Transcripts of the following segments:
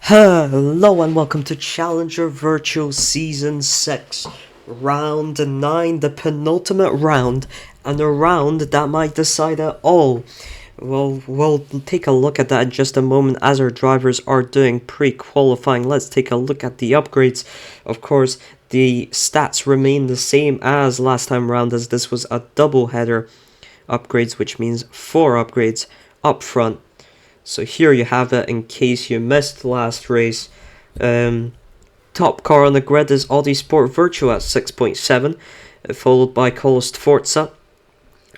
Hello and welcome to Challenger Virtual Season 6, Round 9, the penultimate round, and a round that might decide it all. Well, we'll take a look at that in just a moment as our drivers are doing pre-qualifying. Let's take a look at the upgrades. Of course, the stats remain the same as last time round, as this was a double header upgrades, which means 4 upgrades up front. So here you have it in case you missed the last race. Top car on the grid is Audi Sport Virtual at 6.7, followed by Colost Forza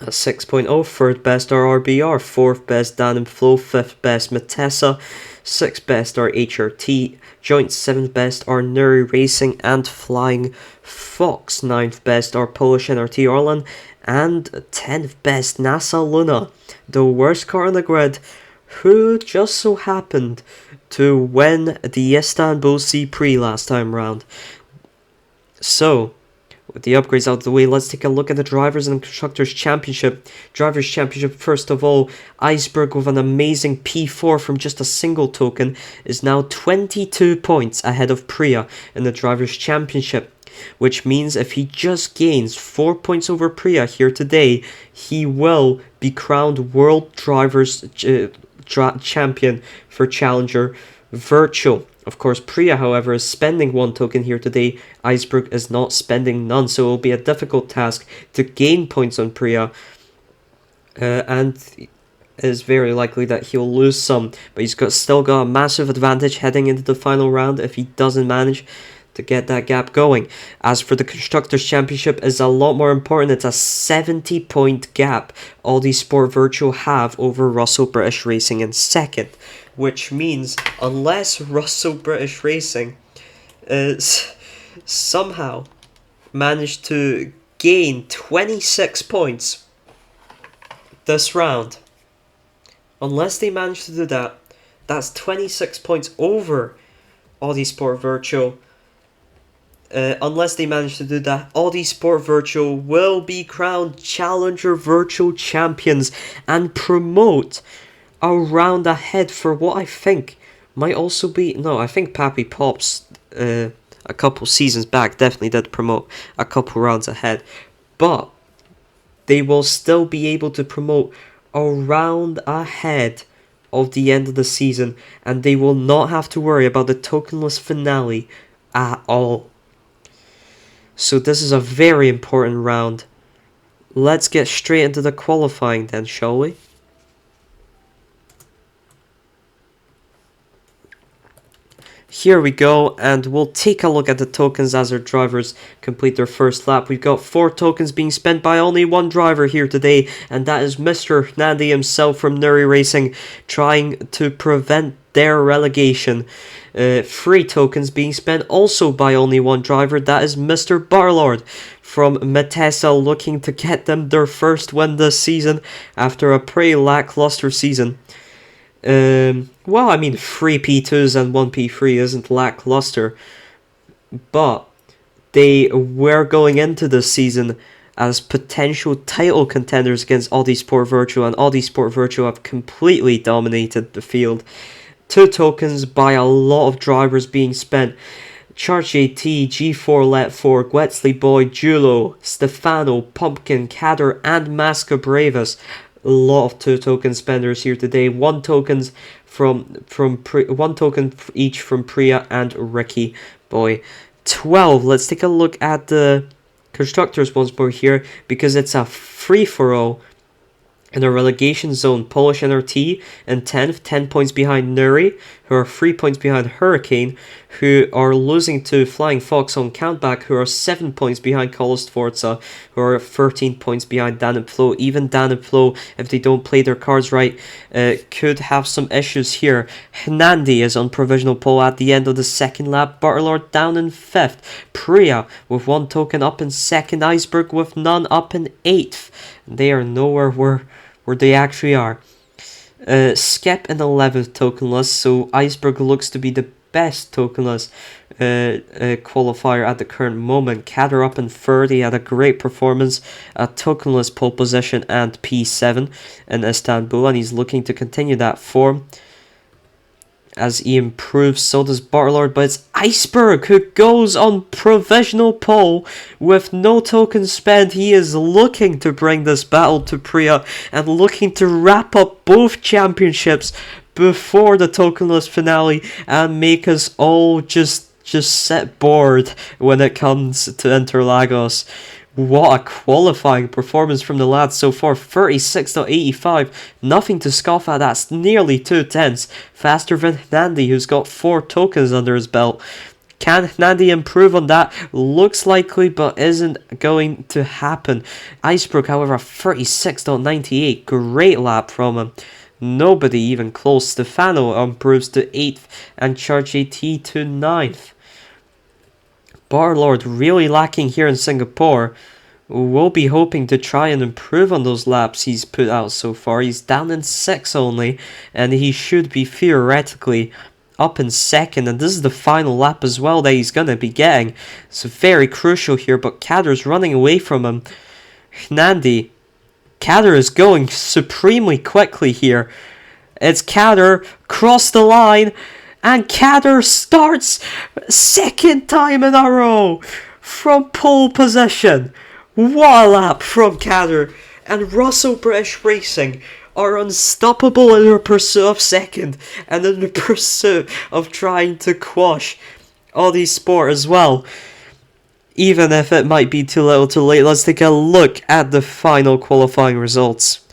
at 6.0, third best are RBR, fourth best Dan and Flo, fifth best Matessa, sixth best are HRT, joint seventh best are Nuri Racing and Flying Fox, ninth best are Polish NRT Orlan, and 10th best NASA Luna. The worst car on the grid, who just so happened to win the Istanbul C-Prix last time round. So, with the upgrades out of the way, let's take a look at the Drivers and Constructors Championship. Drivers Championship, first of all, Iceberg with an amazing P4 from just a single token is now 22 points ahead of Priya in the Drivers Championship, which means if he just gains 4 points over Priya here today, he will be crowned World Drivers Champion for Challenger Virtual. Of course, Priya, however, is spending 1 token here today. Iceberg is not spending none, so it will be a difficult task to gain points on Priya. And it is very likely that he'll lose some, but he's still got a massive advantage heading into the final round if he doesn't manage to get that gap going. As for the Constructors Championship, is a lot more important. It's a 70-point gap Audi Sport Virtual have over Russell British Racing in second, which means unless Russell British Racing is somehow managed to gain 26 points this round, unless they manage to do that, that's 26 points over Audi Sport Virtual. Unless they manage to do that, Audi Sport Virtual will be crowned Challenger Virtual Champions and promote a round ahead for what I think might also be... No, I think Pappy Pops a couple seasons back definitely did promote a couple rounds ahead. But they will still be able to promote a round ahead of the end of the season, and they will not have to worry about the tokenless finale at all. So this is a very important round. Let's get straight into the qualifying then, shall we? Here we go, and we'll take a look at the tokens as our drivers complete their first lap. We've got 4 tokens being spent by only one driver here today, and that is Mr. Nandi himself from Nuri Racing, trying to prevent their relegation. 3 tokens being spent also by only one driver, that is Mr. Barlord from Matessa, looking to get them their first win this season after a pretty lackluster season. Well, I mean, 3 P2s and 1 P3 isn't lackluster, but they were going into this season as potential title contenders against Audi Sport Virtual, and Audi Sport Virtual have completely dominated the field. 2 tokens by a lot of drivers being spent. Charge JT, G4 Let 4, Gwetsley Boy, Julo, Stefano, Pumpkin, Kader, and Masca Bravas. A lot of 2 token spenders here today. 1 tokens from 1 token each from Priya and Ricky Boy. 12. Let's take a look at the constructors once more here, because it's a free-for-all in a relegation zone. Polish NRT in 10th, 10 points behind Nuri, who are 3 points behind Hurricane, who are losing to Flying Fox on countback, who are 7 points behind Colost Forza, who are 13 points behind Dan and Flo. Even Dan and Flo, if they don't play their cards right, could have some issues here. Nandi is on provisional pole at the end of the second lap. Butterlord down in 5th. Priya with 1 token up in 2nd. Iceberg with none up in 8th. They are nowhere where they actually are. Skep in 11th tokenless, so Iceberg looks to be the best tokenless qualifier at the current moment. Kader up in 3rd, he had a great performance at tokenless pole position and P7 in Istanbul, and he's looking to continue that form. as he improves. So does Bartlord, but it's Iceberg who goes on provisional pole with no tokens spent. He is looking to bring this battle to Priya and looking to wrap up both championships before the tokenless finale and make us all just set bored when it comes to Interlagos. What a qualifying performance from the lads so far. 36.85. Nothing to scoff at. That's nearly 2/10. Faster than Nandi, who's got 4 tokens under his belt. Can Nandi improve on that? Looks likely, but isn't going to happen. Iceberg, however, 36.98. Great lap from him. Nobody even close. Stefano improves to 8th and Charge AT to 9th. Barlord really lacking here in Singapore. We'll be hoping to try and improve on those laps he's put out so far. He's down in 6 only, and he should be theoretically up in 2nd, and this is the final lap as well that he's going to be getting. It's very crucial here, but Kader's running away from him. Nandi. Kader is going supremely quickly here. It's Kader, cross the line, and Kader starts 2nd time in a row from pole position. What a lap from Kader. And Russell British Racing are unstoppable in their pursuit of 2nd and in the pursuit of trying to quash Audi Sport as well. Even if it might be too little too late, let's take a look at the final qualifying results.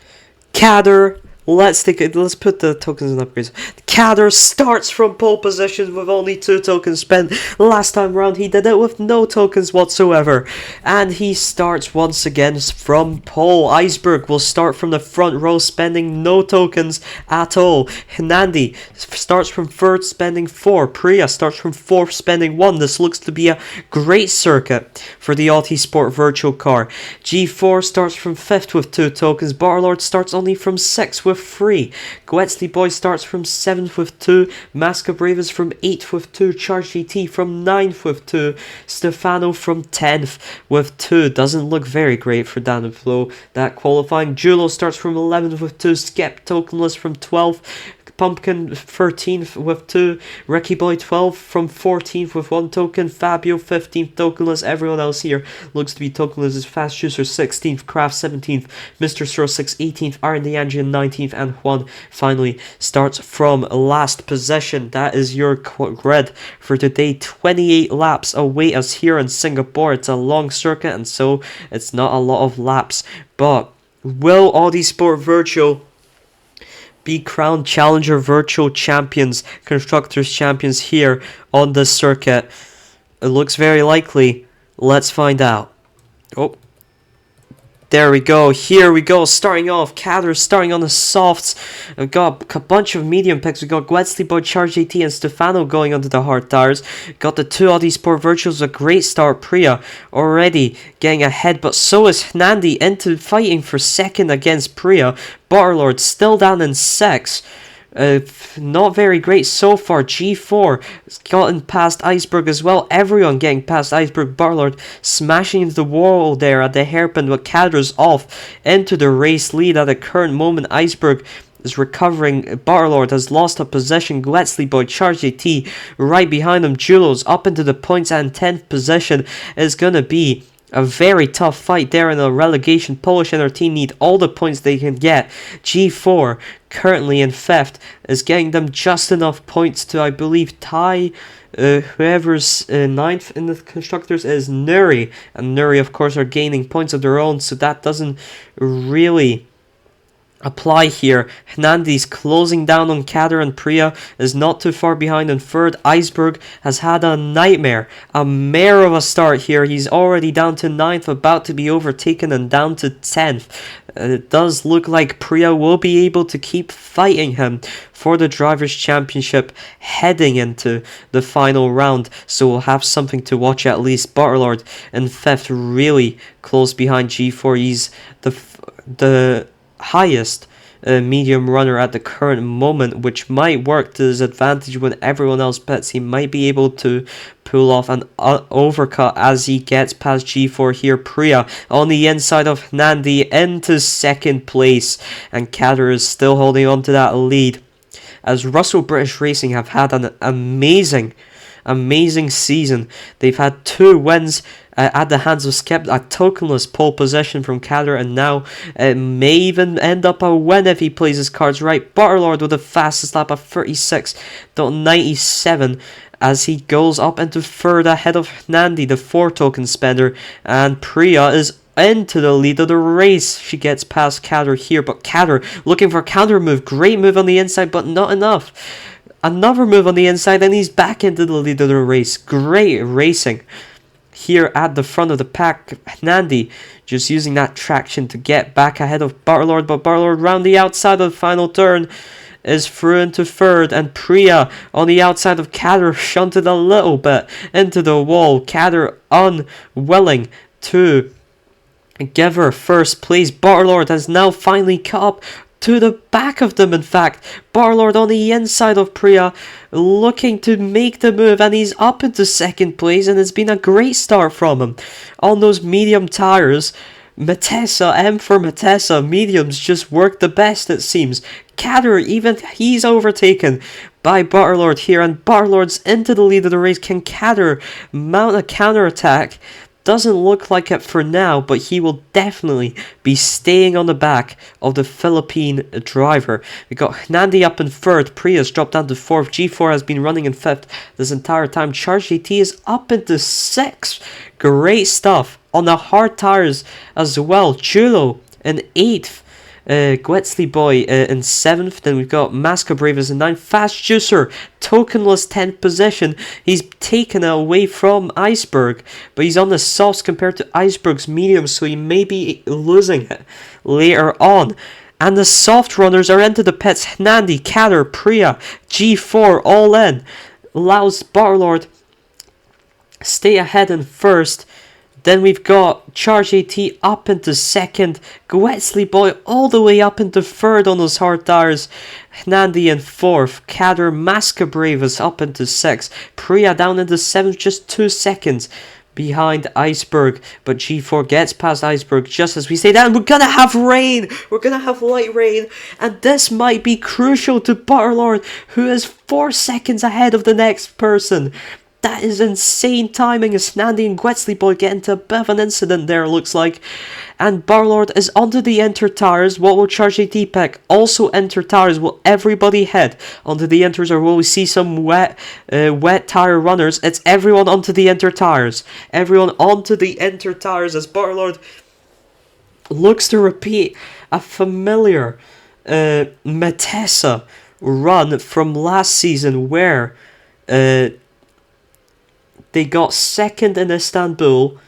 Kader, let's put the tokens in upgrades. Kader starts from pole position with only 2 tokens spent. Last time round he did it with no tokens whatsoever. And he starts once again from pole. Iceberg will start from the front row spending no tokens at all. Nandi starts from 3rd spending 4. Priya starts from 4th spending 1. This looks to be a great circuit for the Audi Sport virtual car. G4 starts from 5th with 2 tokens. Barlord starts only from 6th with 3. Gwetsley Boy starts from 7th with 2. Masca Bravas from 8th with 2. Charge GT from 9th with 2. Stefano from 10th with 2. Doesn't look very great for Dan and Flo. That qualifying. Julo starts from 11th with 2. Skep Tokenless from 12th. Pumpkin 13th with 2. Ricky Boy 12th from 14th with 1 token. Fabio 15th tokenless. Everyone else here looks to be tokenless. Is Fast Juicer 16th. Craft 17th. Mr. Sir 6 18th. R&D Engine 19th. And Juan finally starts from last position. That is your grid for today. 28 laps await us here in Singapore. It's a long circuit and so it's not a lot of laps. But will Audi Sport Virtual be crowned Challenger Virtual Champions, Constructors Champions here on this circuit? It looks very likely. Let's find out. Oh, there we go. Here we go. Starting off, Kader starting on the softs. We've got a bunch of medium picks. We've got Gwetsley Boy, Charge AT, and Stefano going onto the hard tires. Got the 2 Audi Sport Virtuals. A great start. Priya already getting ahead, but so is Nandi into fighting for 2nd against Priya. Barlord still down in 6. Not very great so far. G4 has gotten past Iceberg as well. Everyone getting past Iceberg. Barlord smashing into the wall there at the hairpin, but Kader's off into the race lead at the current moment. Iceberg is recovering. Barlord has lost a position. Gwetsley Boy, Charge AT right behind him. Julo's up into the points and 10th position is going to be a very tough fight there in the relegation. Polish and our team need all the points they can get. G4, currently in 5th, is getting them just enough points to, I believe, tie whoever's 9th in the Constructors is Nuri. And Nuri, of course, are gaining points of their own, so that doesn't really apply here. Nandi's closing down on Kader, and Priya is not too far behind in 3rd. Iceberg has had a nightmare, a mare of a start here. He's already down to 9th, about to be overtaken and down to 10th. It does look like Priya will be able to keep fighting him for the Drivers' Championship heading into the final round, so we'll have something to watch at least. Bartlord in 5th, really close behind G4. He's the highest medium runner at the current moment, which might work to his advantage when everyone else bets. He might be able to pull off an overcut as he gets past G4 here. Priya on the inside of Nandi into 2nd place, and Kader is still holding on to that lead. as Russell British Racing have had an amazing season. They've had 2 wins at the hands of Skip, a tokenless pole position from Cadder, and now it may even end up a win if he plays his cards right. Butterlord with the fastest lap of 36.97 as he goes up into 3rd ahead of Nandi, the 4 token spender, and Priya is into the lead of the race. She gets past Cadder here, but Cadder looking for a counter move. Great move on the inside, but not enough. Another move on the inside, and he's back into the lead of the race. Great racing here at the front of the pack. Nandi just using that traction to get back ahead of Butterlord, but Butterlord round the outside of the final turn is through into 3rd, and Priya on the outside of Cadder shunted a little bit into the wall. Cadder unwilling to give her first place. Butterlord has now finally caught up to the back of them. In fact, Butterlord on the inside of Priya looking to make the move, and he's up into 2nd place, and it's been a great start from him on those medium tires. Matessa, M for Matessa, mediums just work the best, it seems. Cadder, even he's overtaken by Butterlord here, and Butterlord's into the lead of the race. Can Cadder mount a counter-attack? Doesn't look like it for now, but he will definitely be staying on the back of the Philippine driver. We got Nandi up in 3rd, Priya's dropped down to 4th, G4 has been running in 5th this entire time. Charge GT is up into 6th. Great stuff on the hard tires as well. Chulo in 8th. Gwetsley Boy in 7th. Then we've got Masca Bravers in 9th. Fast Juicer, tokenless 10th position. He's taken it away from Iceberg, but he's on the softs compared to Iceberg's medium, so he may be losing it later on. And the soft runners are into the pits. Nandi, Cadder, Priya, G4 all in. Allows Butterlord stay ahead in 1st. Then we've got Charge AT up into 2nd. Gwetsley Boy all the way up into 3rd on those hard tires. Nandi in 4th. Cadder, Masca Bravas up into 6th. Priya down into 7th, just 2 seconds behind Iceberg. But G4 gets past Iceberg just as we say that. And we're going to have rain. We're going to have light rain. And this might be crucial to Butterlord, who is 4 seconds ahead of the next person. That is insane timing as Nandi and Gwetsley Boy get into a bit of an incident there, looks like. And Butterlord is onto the enter tires. What will Charge AT pick? Also enter tires. Will everybody head onto the enters, or will we see some wet tire runners? It's everyone onto the enter tires. Everyone onto the enter tires as Butterlord looks to repeat a familiar Matessa run from last season where they got 2nd in Istanbul.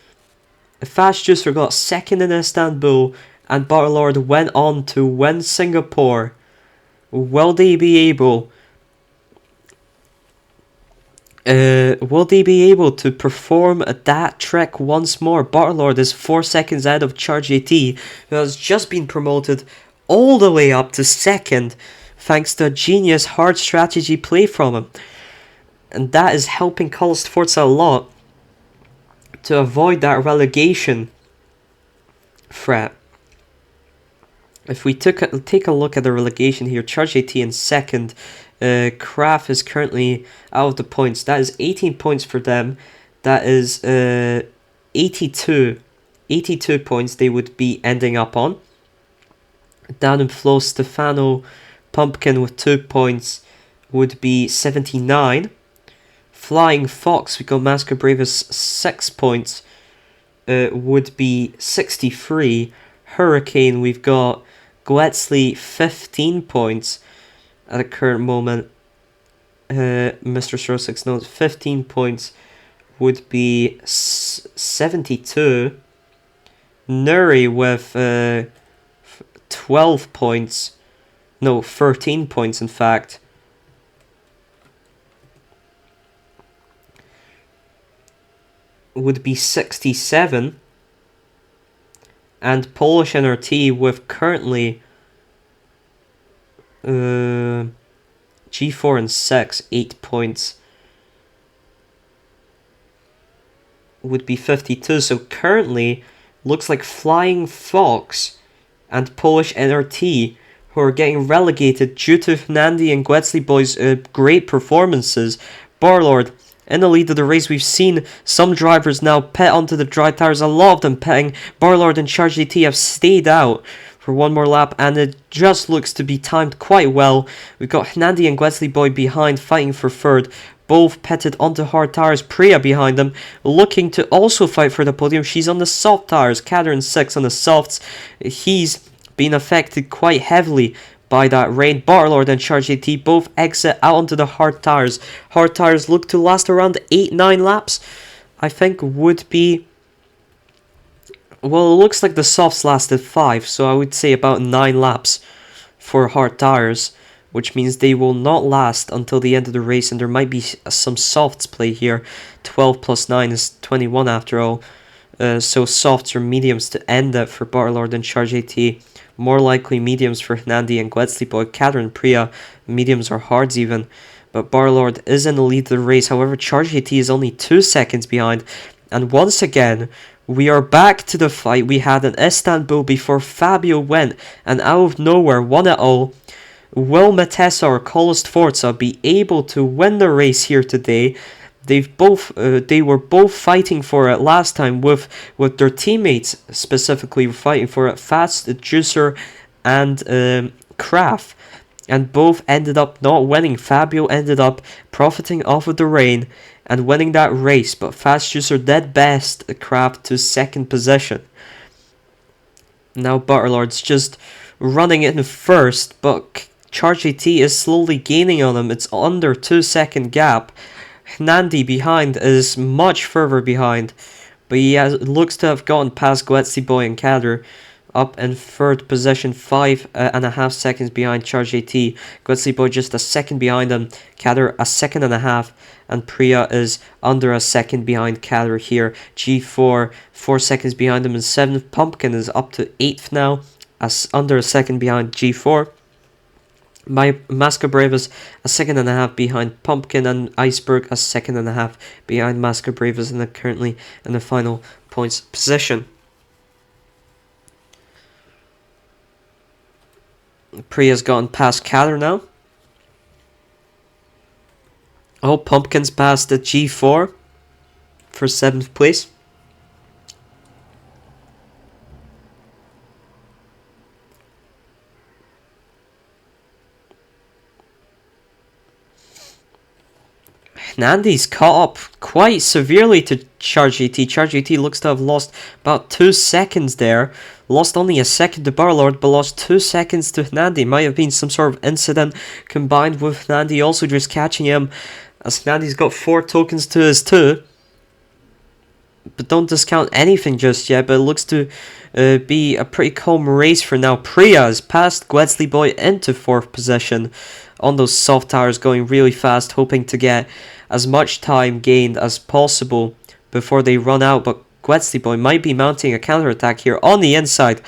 Fast Juicer got 2nd in Istanbul, and Butterlord went on to win Singapore. Will they be able? Will they be able to perform that trick once more? Butterlord is 4 seconds ahead of Charge AT, who has just been promoted all the way up to 2nd, thanks to a genius hard strategy play from him. And that is helping Carlos Sforza a lot to avoid that relegation threat. If we take a look at the relegation here, Charge AT in 2nd. Kraft is currently out of the points. That is 18 points for them. That is 82 points they would be ending up on. Down in flow, Stefano Pumpkin with 2 points would be 79. Flying Fox, we got Masca Bravas 6 points, would be 63. Hurricane, we've got Gwetsley 15 points at the current moment. Mr. Stroh 6 notes 15 points would be 72. Nuri with 12 points, no, 13 points in fact. Would be 67, and Polish NRT with currently G4 and 6, 8 points, would be 52. So currently looks like Flying Fox and Polish NRT who are getting relegated due to Fernandi and Guetzli boys' great performances. Barlord in the lead of the race. We've seen some drivers now pit onto the dry tires, a lot of them pitting. Barlord and Charge GT have stayed out for one more lap, and it just looks to be timed quite well. We've got Fernandi and Guetzli boy behind, fighting for third. Both pitted onto hard tires. Priya behind them, looking to also fight for the podium. She's on the soft tires. Kader in 6 on the softs. He's been affected quite heavily by that rain. Barlord and Charge AT both exit out onto the hard tires. Hard tires look to last around 8-9 laps. I think would be... Well, it looks like the softs lasted 5, so I would say about 9 laps for hard tires, which means they will not last until the end of the race, and there might be some softs play here. 12 plus 9 is 21 after all. So softs or mediums to end it for Barlord and Charge AT. More likely mediums for Nandi and Guetzli boy. Kader and Priya, mediums or hards even. But Barlord is in the lead of the race. However, Charge AT is only 2 seconds behind. And once again, we are back to the fight we had in Istanbul before Fabio went. And out of nowhere, won it all. Will Matessa or Carlos Forza be able to win the race here today? They were both fighting for it last time with their teammates, specifically fighting for it. Fast, Juicer, and Kraft, and both ended up not winning. Fabio ended up profiting off of the rain and winning that race, but Fast Juicer did best Kraft to second position. Now Butterlord's just running in first, but Charge AT is slowly gaining on him. It's under 2 second gap. Nandi behind is much further behind, but he looks to have gotten past Guetzli boy and Kader, up in third position, 5.5 seconds behind Charge AT. Guetzli boy just a second behind him, Kader a 1.5 seconds, and Priya is under a second behind Kader here. G4 4 seconds behind him in 7th. Pumpkin is up to 8th now, as under a second behind G4. Mascabravas a 1.5 seconds behind Pumpkin, and Iceberg a 1.5 seconds behind Mascabravas, and they're currently in the final points position. Priya's gotten past Kader now. Oh, Pumpkin's passed the G4 for 7th place. Nandi's caught up quite severely to Charge AT. Charge AT looks to have lost about 2 seconds there. Lost only a second to Barlord, but lost 2 seconds to Nandi. Might have been some sort of incident combined with Nandi also just catching him, as Nandi's got 4 tokens to his 2. But don't discount anything just yet, but it looks to be a pretty calm race for now. Priya has passed Guetzli boy into 4th position on those soft tires, going really fast, hoping to get as much time gained as possible before they run out. But Guetzli boy might be mounting a counter-attack here on the inside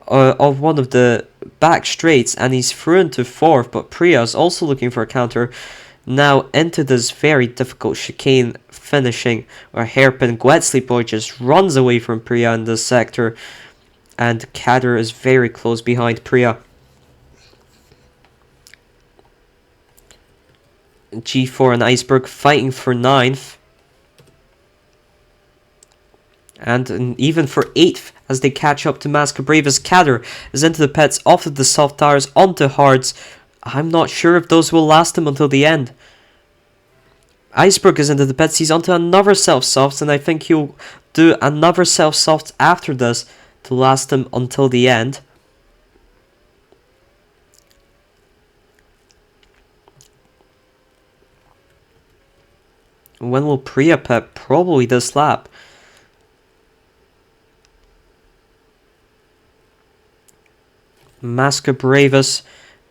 of one of the back straights, and he's through into 4th, but Priya is also looking for a counter now into this very difficult chicane finishing or hairpin. Guetzli boy just runs away from Priya in this sector, and Kader is very close behind Priya. G4 and Iceberg fighting for 9th. And even for 8th as they catch up to Mascabravas. Kader is into the pits, off of the soft tires, onto hards. I'm not sure if those will last him until the end. Iceberg is into the pits, he's onto another self-soft, and I think he'll do another self-soft after this to last him until the end. When will Priya pit? Probably this lap. Mascabravas,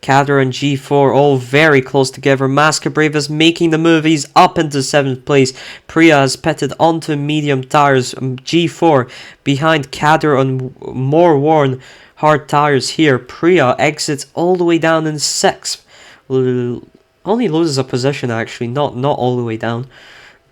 Kader and G4 all very close together. Mascabravas making the move. He's up into 7th place. Priya has pitted onto medium tires. G4 behind Kader on more worn hard tires here. Priya exits all the way down in 6th. Only loses a position actually, not all the way down.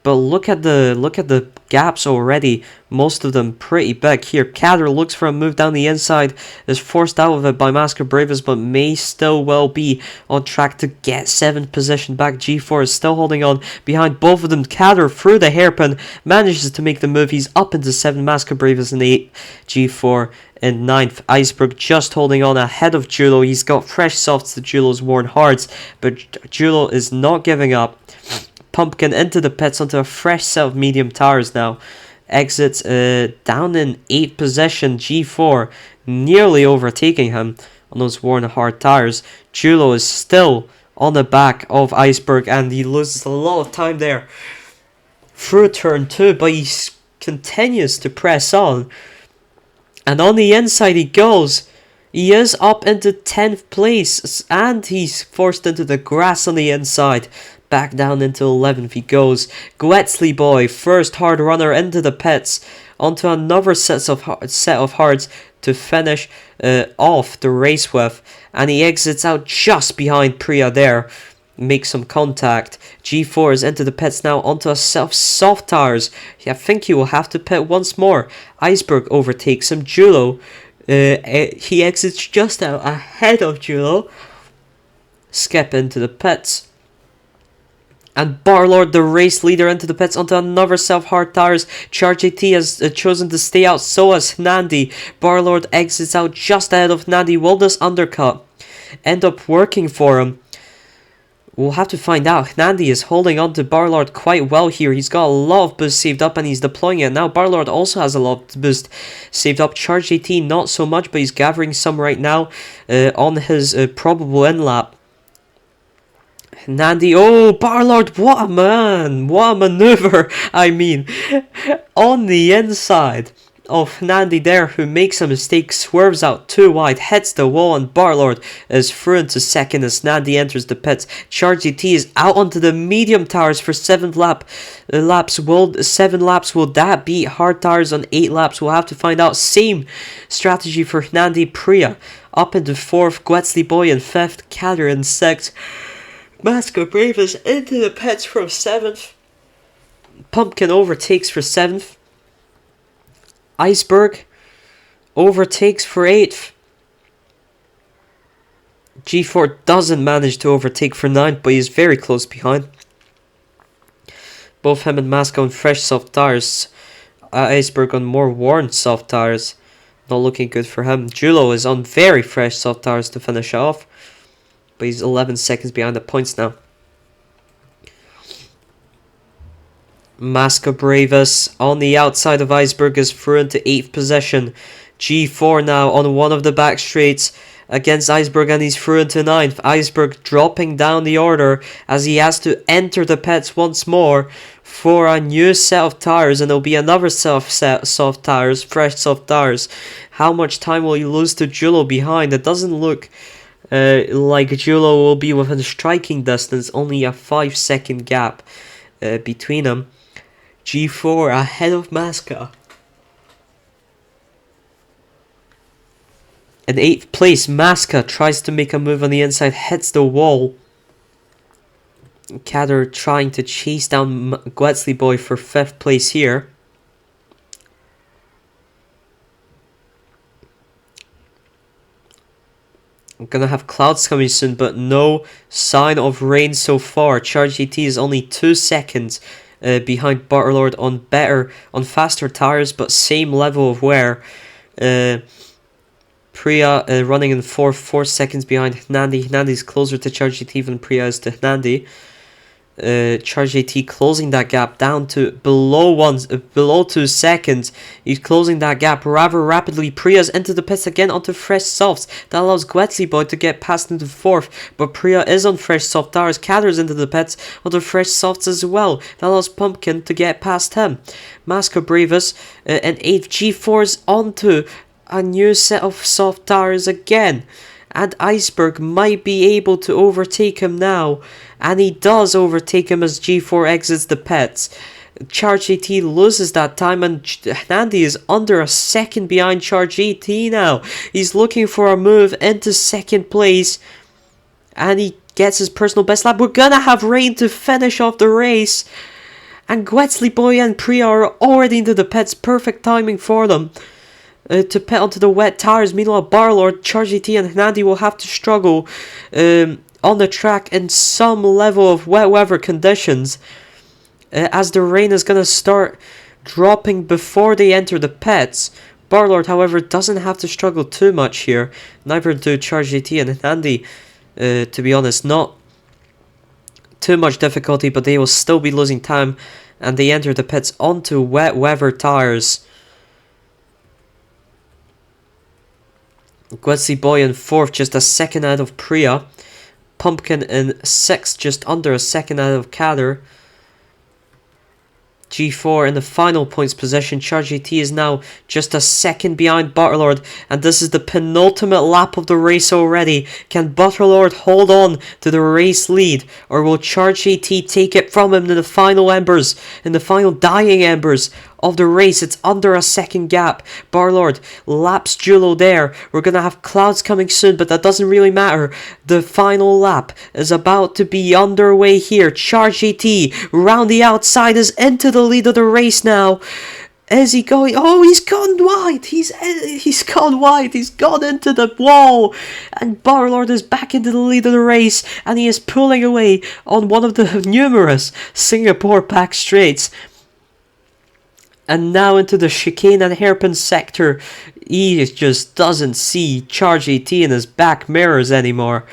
but look at the gaps already. Most of them pretty big. Here, Kader looks for a move down the inside, is forced out of it by Masker Bravus, but may still well be on track to get 7th position back. G4 is still holding on behind both of them. Kader through the hairpin manages to make the move. He's up into 7th. Masker Bravus in 8th. G4 in 9th. Iceberg just holding on ahead of Julo. He's got fresh softs to Julo's worn hards, but Julo is not giving up. Pumpkin into the pits onto a fresh set of medium tires now. Exits down in 8th position. G4 nearly overtaking him on those worn hard tires. Julo is still on the back of Iceberg, and he loses a lot of time there through turn 2, but he continues to press on. And on the inside he goes. He is up into 10th place, and he's forced into the grass on the inside. Back down into 11th he goes. Gwetzley boy, first hard runner into the pits, onto another set of hards to finish off the race with, and he exits out just behind Priya there. Makes some contact. G4 is into the pits now onto a set of soft tires. I think he will have to pit once more. Iceberg overtakes him. Julo, he exits just out ahead of Julo. Skip into the pits. And Barlord, the race leader, into the pits onto another self-hard tires. Charge AT has chosen to stay out, so has Nandi. Barlord exits out just ahead of Nandi. Will this undercut end up working for him? We'll have to find out. Nandi is holding on to Barlord quite well here. He's got a lot of boost saved up and he's deploying it. Now Barlord also has a lot of boost saved up. Charge AT not so much, but he's gathering some right now on his probable in-lap. Nandi, oh, Barlord, what a man, what a maneuver, I mean, on the inside of Nandi there, who makes a mistake, swerves out too wide, hits the wall, and Barlord is through into 2nd as Nandi enters the pits. Charge AT is out onto the medium tires for 7th lap. 7 laps, will that beat hard tires on 8 laps? We'll have to find out. Same strategy for Nandi. Priya up into 4th, Gwetzley boy in 5th, Kader in 6th. Masker Bravus into the pits from 7th. Pumpkin overtakes for 7th. Iceberg overtakes for 8th. G4 doesn't manage to overtake for 9th, but he's very close behind. Both him and Masker on fresh soft tires. Iceberg on more worn soft tires. Not looking good for him. Julo is on very fresh soft tires to finish off, but he's 11 seconds behind the points now. Masker Bravus on the outside of Iceberg is through into 8th position. G4 now on one of the back straights against Iceberg, and he's through into 9th. Iceberg dropping down the order as he has to enter the pits once more for a new set of tires, and there'll be another set of soft tires, fresh soft tires. How much time will he lose to Julo behind? It doesn't look like Julo will be within striking distance, only a 5-second gap between them. G4 ahead of Masker. In 8th place, Masker tries to make a move on the inside, hits the wall. Kader trying to chase down Gwetzley boy for 5th place here. I'm gonna have clouds coming soon, but no sign of rain so far. Charge AT is only 2 seconds behind Barlord on faster tires, but same level of wear. Priya running in 4 seconds behind Nandi. Nandi's closer to Charge AT than Priya is to Nandi. Charge AT closing that gap down to below 2 seconds. He's closing that gap rather rapidly. Priya's into the pits again onto fresh softs. That allows Gwetzley boy to get past into 4th, but Priya is on fresh soft tires. Kader's into the pits onto fresh softs as well. That allows Pumpkin to get past him. Masker Bravus and 8th. G4's onto a new set of soft tires again, and Iceberg might be able to overtake him now, and he does overtake him as G4 exits the pits. Charge AT loses that time, and Nandi is under a second behind Charge AT now. He's looking for a move into 2nd place, and he gets his personal best lap. We're gonna have rain to finish off the race, And Guetzli Boy and Priya are already into the pits. Perfect timing for them to pit onto the wet tires. Meanwhile, Barlord, Charge GT and Hnandi will have to struggle on the track in some level of wet weather conditions, as the rain is going to start dropping before they enter the pits. Barlord, however, doesn't have to struggle too much here. Neither do Charge GT and Hnandi, to be honest. Not too much difficulty, but they will still be losing time, and they enter the pits onto wet weather tires. Guetzli Boy in 4th, just a second out of Priya. Pumpkin in 6th, just under a second out of Kader. G4 in the final points position. Charge GT is now just a second behind Butterlord, and this is the penultimate lap of the race already. Can Butterlord hold on to the race lead, or will Charge GT take it from him in the final embers, in the final dying embers of the race? It's under a second gap. Barlord laps Julo there. We're going to have clouds coming soon, but that doesn't really matter. The final lap is about to be underway here. Charge GT round the outside is into the lead of the race now. Is he going? Oh, he's gone wide. He's gone wide. He's gone into the wall. And Barlord is back into the lead of the race, and he is pulling away on one of the numerous Singapore back straights. And now into the chicane and hairpin sector. He just doesn't see Charge AT in his back mirrors anymore.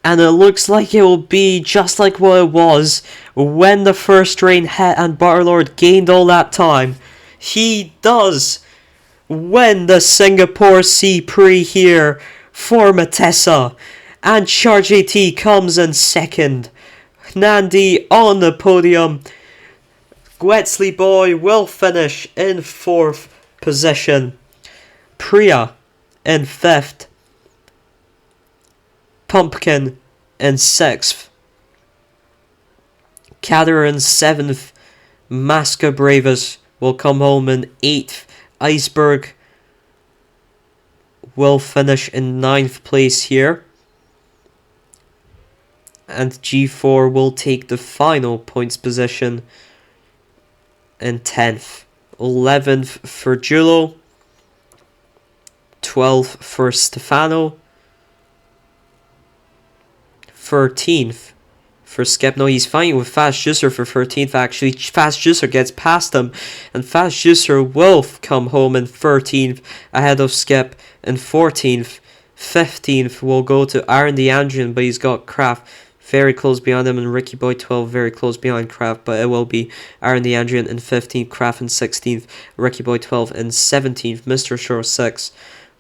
And it looks like it will be just like what it was when the first rain hit and Butterlord gained all that time. He does win the Singapore C-Prix here for Matessa. And Charge AT comes in second. Nandi on the podium. Guetzli Boy will finish in 4th position. Priya in 5th. Pumpkin in 6th. Kader in 7th. Masca Bravus will come home in 8th. Iceberg will finish in 9th place here. And G4 will take the final points position in 10th. 11th for Julo. 12th for Stefano. 13th for Skip. No, he's fighting with Fast Juicer for 13th actually. Fast Juicer gets past him, and Fast Juicer will come home in 13th ahead of Skip in 14th. 15th will go to Aaron the Andrian, but he's got Kraft very close behind him, and Ricky Boy 12 very close behind Kraft, but it will be Aaron the Andrian in 15th, Kraft in 16th, Ricky Boy 12 in 17th. Mr. Shore 6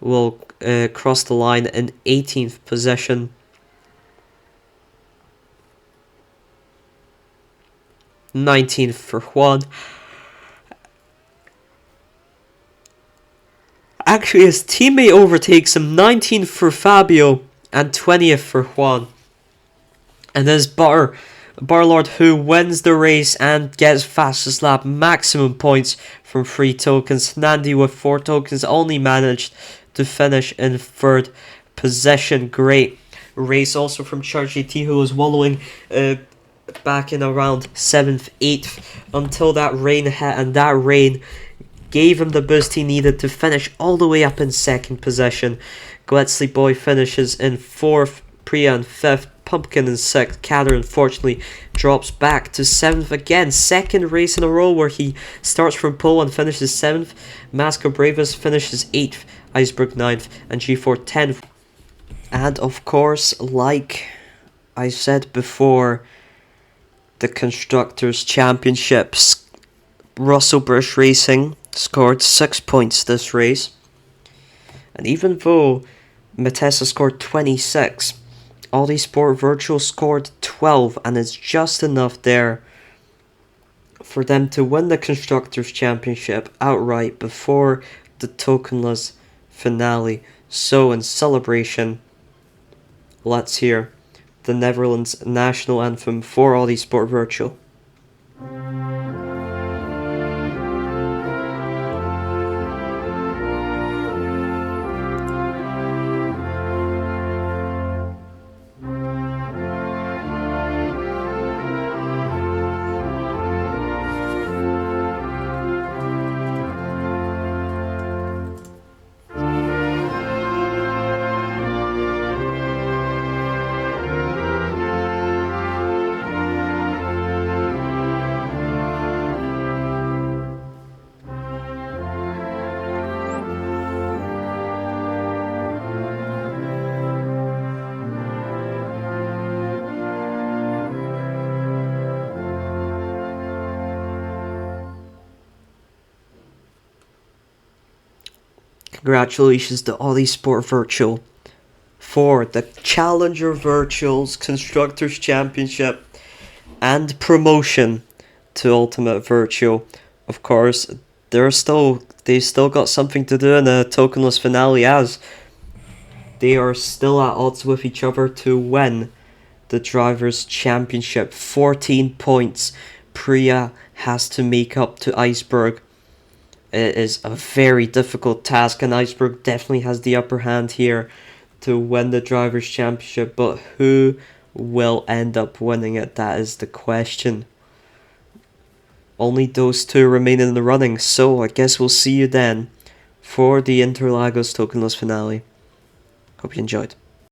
will cross the line in 18th position. 19th for Juan. Actually, his teammate overtakes him. 19th for Fabio and 20th for Juan. And there's Barlord, who wins the race and gets fastest lap, maximum points from 3 tokens. Nandi with 4 tokens only managed to finish in 3rd position. Great race also from Charge AT, who was wallowing back in around 7th, 8th until that rain hit, and that rain gave him the boost he needed to finish all the way up in 2nd position. Guetzli Boy finishes in 4th, Priya in 5th, Pumpkin in 6th. Kader unfortunately drops back to 7th again. 2nd race in a row where he starts from pole and finishes 7th. Masco Bravus finishes 8th, Iceberg 9th, and G4 10th. And of course, like I said before, the Constructors' Championships, Russell Busch Racing scored 6 points this race. And even though Matessa scored 26, Audi Sport Virtual scored 12, and it's just enough there for them to win the Constructors' Championship outright before the tokenless finale. So in celebration, let's hear the Netherlands national anthem for Audi Sport Virtual. Congratulations to Audi Sport Virtual for the Challenger Virtuals Constructors Championship and promotion to Ultimate Virtual. Of course, they still got something to do in a tokenless finale, as they are still at odds with each other to win the Drivers' Championship. 14 points Priya has to make up to Iceberg. It is a very difficult task, and Iceberg definitely has the upper hand here to win the Drivers' Championship, but who will end up winning it? That is the question. Only those two remain in the running, so I guess we'll see you then for the Interlagos Tokenless finale. Hope you enjoyed.